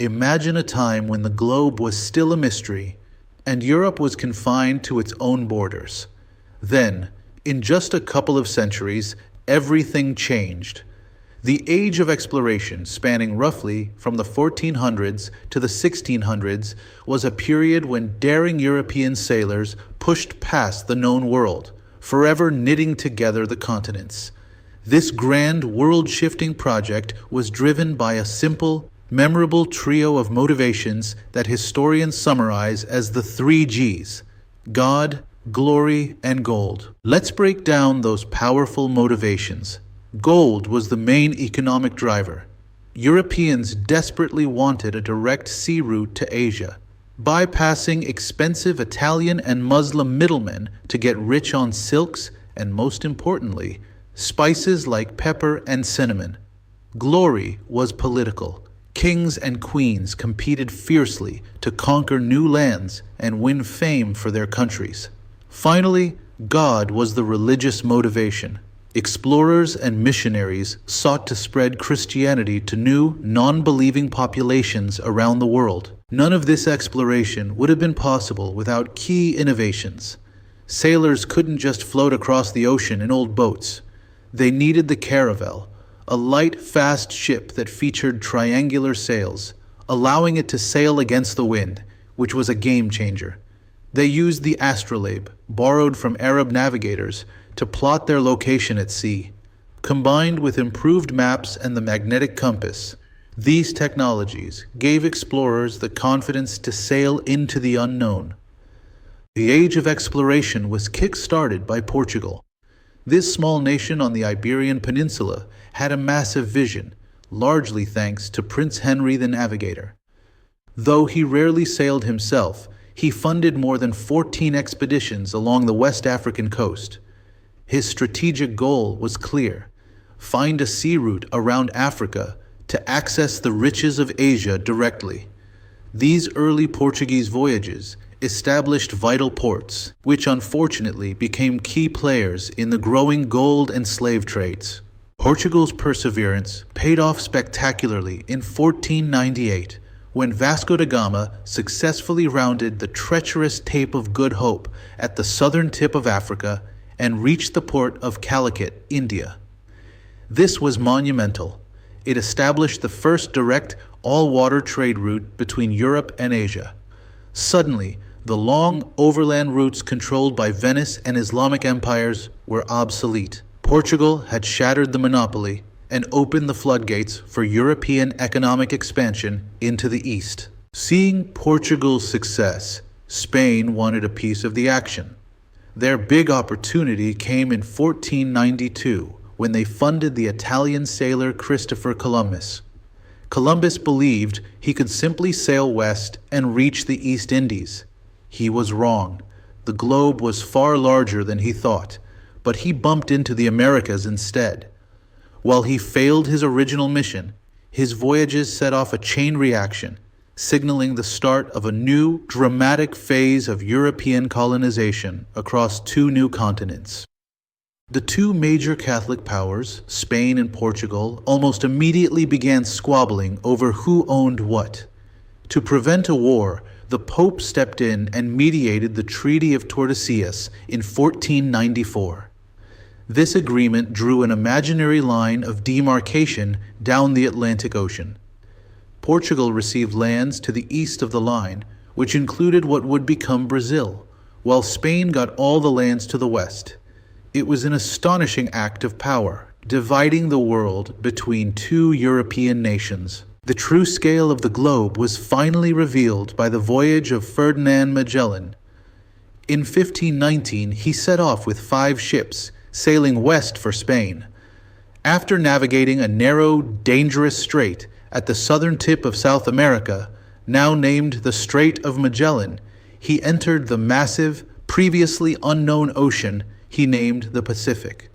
Imagine a time when the globe was still a mystery, and Europe was confined to its own borders. Then, in just a couple of centuries, everything changed. The age of exploration, spanning roughly from the 1400s to the 1600s, was a period when daring European sailors pushed past the known world, forever knitting together the continents. This grand world-shifting project was driven by a simple, memorable trio of motivations that historians summarize as the 3 Gs: God, glory, and gold. Let's break down those powerful motivations. Gold was the main economic driver. Europeans desperately wanted a direct sea route to Asia, bypassing expensive Italian and Muslim middlemen to get rich on silks and, most importantly, spices like pepper and cinnamon. Glory was political. Kings and queens competed fiercely to conquer new lands and win fame for their countries. Finally, God was the religious motivation. Explorers and missionaries sought to spread Christianity to new, non-believing populations around the world. None of this exploration would have been possible without key innovations. Sailors couldn't just float across the ocean in old boats. They needed the caravel, a light, fast ship that featured triangular sails, allowing it to sail against the wind, which was a game changer. They used the astrolabe, borrowed from Arab navigators, to plot their location at sea. Combined with improved maps and the magnetic compass, these technologies gave explorers the confidence to sail into the unknown. The age of exploration was kick-started by Portugal. This small nation on the Iberian Peninsula had a massive vision, largely thanks to Prince Henry the Navigator. Though he rarely sailed himself, he funded more than 14 expeditions along the West African coast. His strategic goal was clear: find a sea route around Africa to access the riches of Asia directly. These early Portuguese voyages established vital ports, which unfortunately became key players in the growing gold and slave trades. Portugal's perseverance paid off spectacularly in 1498, when Vasco da Gama successfully rounded the treacherous Cape of Good Hope at the southern tip of Africa and reached the port of Calicut, India. This was monumental. It established the first direct all-water trade route between Europe and Asia. Suddenly, the long overland routes controlled by Venice and Islamic empires were obsolete. Portugal had shattered the monopoly and opened the floodgates for European economic expansion into the East. Seeing Portugal's success, Spain wanted a piece of the action. Their big opportunity came in 1492, when they funded the Italian sailor Christopher Columbus. Columbus believed he could simply sail west and reach the East Indies. He was wrong. The globe was far larger than he thought, but he bumped into the Americas instead. While he failed his original mission, his voyages set off a chain reaction, signaling the start of a new, dramatic phase of European colonization across 2 new continents. The 2 major Catholic powers, Spain and Portugal, almost immediately began squabbling over who owned what. To prevent a war, the Pope stepped in and mediated the Treaty of Tordesillas in 1494. This agreement drew an imaginary line of demarcation down the Atlantic Ocean. Portugal received lands to the east of the line, which included what would become Brazil, while Spain got all the lands to the west. It was an astonishing act of power, dividing the world between 2 European nations. The true scale of the globe was finally revealed by the voyage of Ferdinand Magellan. In 1519, he set off with 5 ships, sailing west for Spain. After navigating a narrow, dangerous strait at the southern tip of South America, now named the Strait of Magellan, he entered the massive, previously unknown ocean he named the Pacific.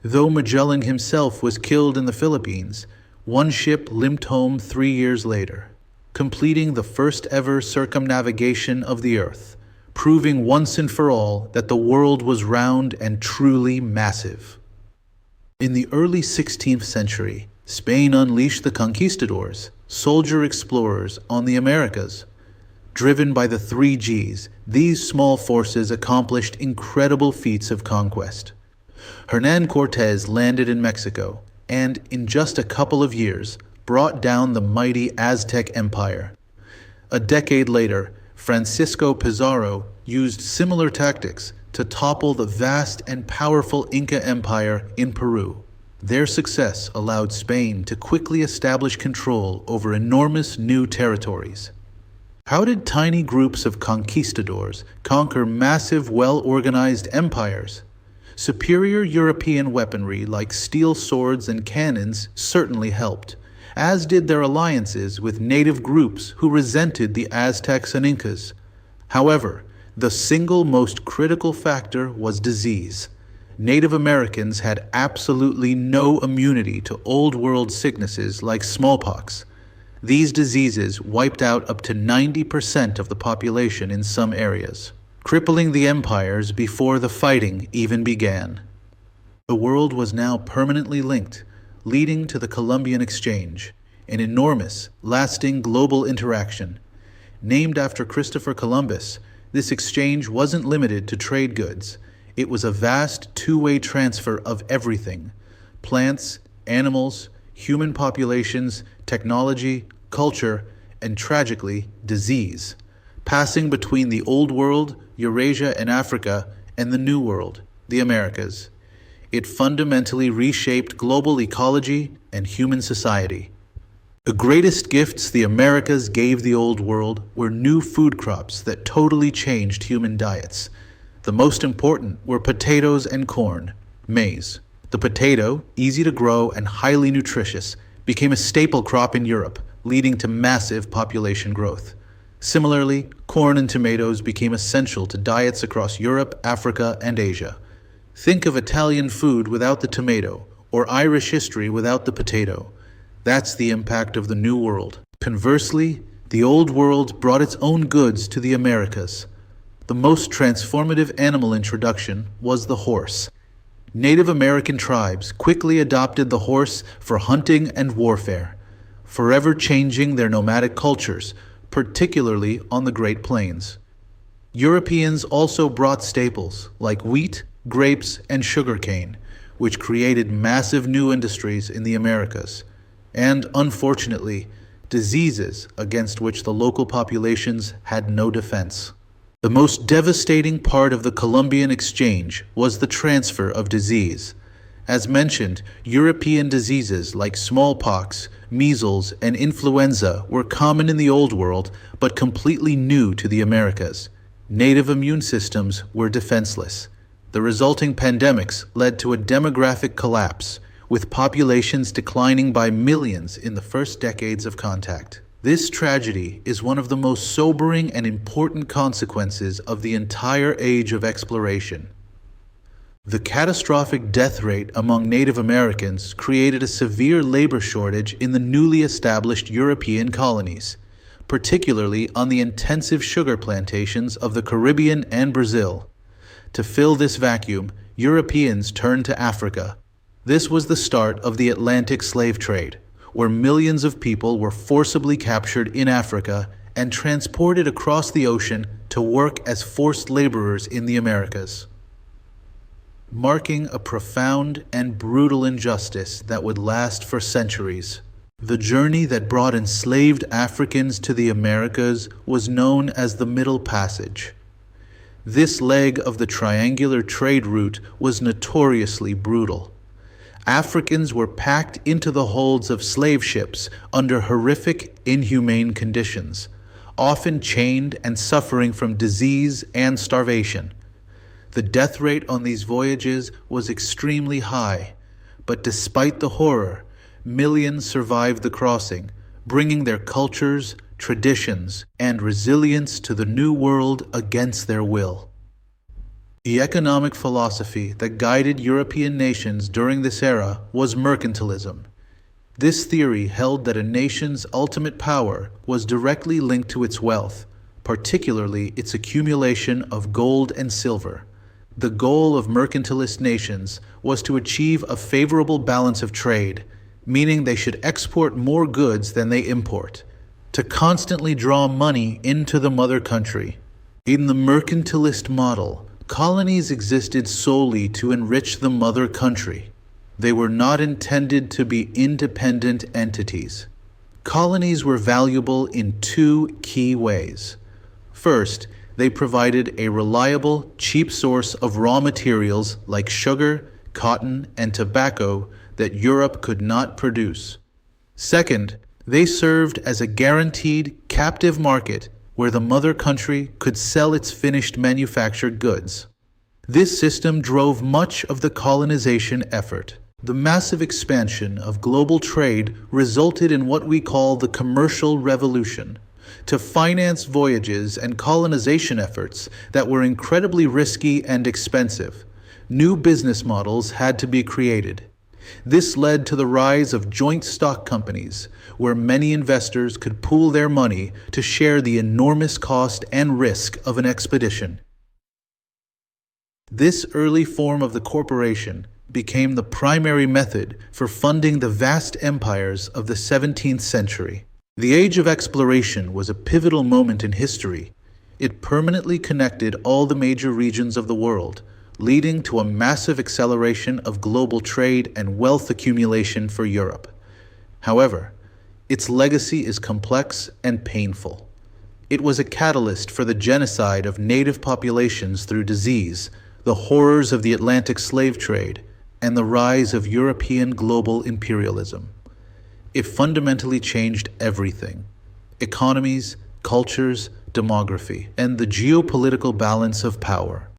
Though Magellan himself was killed in the Philippines, one ship limped home 3 years later, completing the first ever circumnavigation of the Earth, proving once and for all that the world was round and truly massive. In the early 16th century, Spain unleashed the conquistadors, soldier explorers on the Americas. Driven by the 3 Gs, these small forces accomplished incredible feats of conquest. Hernan Cortés landed in Mexico and, in just a couple of years, brought down the mighty Aztec Empire. A decade later, Francisco Pizarro used similar tactics to topple the vast and powerful Inca Empire in Peru. Their success allowed Spain to quickly establish control over enormous new territories. How did tiny groups of conquistadors conquer massive, well-organized empires? Superior European weaponry like steel swords and cannons certainly helped, as did their alliances with native groups who resented the Aztecs and Incas. However, the single most critical factor was disease. Native Americans had absolutely no immunity to Old World sicknesses like smallpox. These diseases wiped out up to 90% of the population in some areas, crippling the empires before the fighting even began. The world was now permanently linked, leading to the Columbian Exchange, an enormous, lasting global interaction. Named after Christopher Columbus, this exchange wasn't limited to trade goods. It was a vast two-way transfer of everything: plants, animals, human populations, technology, culture, and tragically, disease, passing between the Old World, Eurasia and Africa, and the New World, the Americas. It fundamentally reshaped global ecology and human society. The greatest gifts the Americas gave the Old World were new food crops that totally changed human diets. The most important were potatoes and corn, maize. The potato, easy to grow and highly nutritious, became a staple crop in Europe, leading to massive population growth. Similarly, corn and tomatoes became essential to diets across Europe, Africa, and Asia. Think of Italian food without the tomato, or Irish history without the potato. That's the impact of the New World. Conversely, the Old World brought its own goods to the Americas. The most transformative animal introduction was the horse. Native American tribes quickly adopted the horse for hunting and warfare, forever changing their nomadic cultures, particularly on the Great Plains. Europeans also brought staples like wheat, grapes, and sugarcane, which created massive new industries in the Americas, and, unfortunately, diseases against which the local populations had no defense. The most devastating part of the Columbian Exchange was the transfer of disease. As mentioned, European diseases like smallpox, measles, and influenza were common in the Old World, but completely new to the Americas. Native immune systems were defenseless. The resulting pandemics led to a demographic collapse, with populations declining by millions in the first decades of contact. This tragedy is one of the most sobering and important consequences of the entire age of exploration. The catastrophic death rate among Native Americans created a severe labor shortage in the newly established European colonies, particularly on the intensive sugar plantations of the Caribbean and Brazil. To fill this vacuum, Europeans turned to Africa. This was the start of the Atlantic slave trade, where millions of people were forcibly captured in Africa and transported across the ocean to work as forced laborers in the Americas, marking a profound and brutal injustice that would last for centuries. The journey that brought enslaved Africans to the Americas was known as the Middle Passage. This leg of the triangular trade route was notoriously brutal. Africans were packed into the holds of slave ships under horrific, inhumane conditions, often chained and suffering from disease and starvation. The death rate on these voyages was extremely high, but despite the horror, millions survived the crossing, bringing their cultures, traditions, and resilience to the New World against their will. The economic philosophy that guided European nations during this era was mercantilism. This theory held that a nation's ultimate power was directly linked to its wealth, particularly its accumulation of gold and silver. The goal of mercantilist nations was to achieve a favorable balance of trade, meaning they should export more goods than they import, to constantly draw money into the mother country. In the mercantilist model, colonies existed solely to enrich the mother country. They were not intended to be independent entities. Colonies were valuable in two key ways. First, they provided a reliable, cheap source of raw materials like sugar, cotton, and tobacco that Europe could not produce. Second, they served as a guaranteed captive market where the mother country could sell its finished manufactured goods. This system drove much of the colonization effort. The massive expansion of global trade resulted in what we call the commercial revolution. To finance voyages and colonization efforts that were incredibly risky and expensive, new business models had to be created. This led to the rise of joint stock companies, where many investors could pool their money to share the enormous cost and risk of an expedition. This early form of the corporation became the primary method for funding the vast empires of the 17th century. The Age of Exploration was a pivotal moment in history. It permanently connected all the major regions of the world, leading to a massive acceleration of global trade and wealth accumulation for Europe. However, its legacy is complex and painful. It was a catalyst for the genocide of native populations through disease, the horrors of the Atlantic slave trade, and the rise of European global imperialism. It fundamentally changed everything: economies, cultures, demography, and the geopolitical balance of power.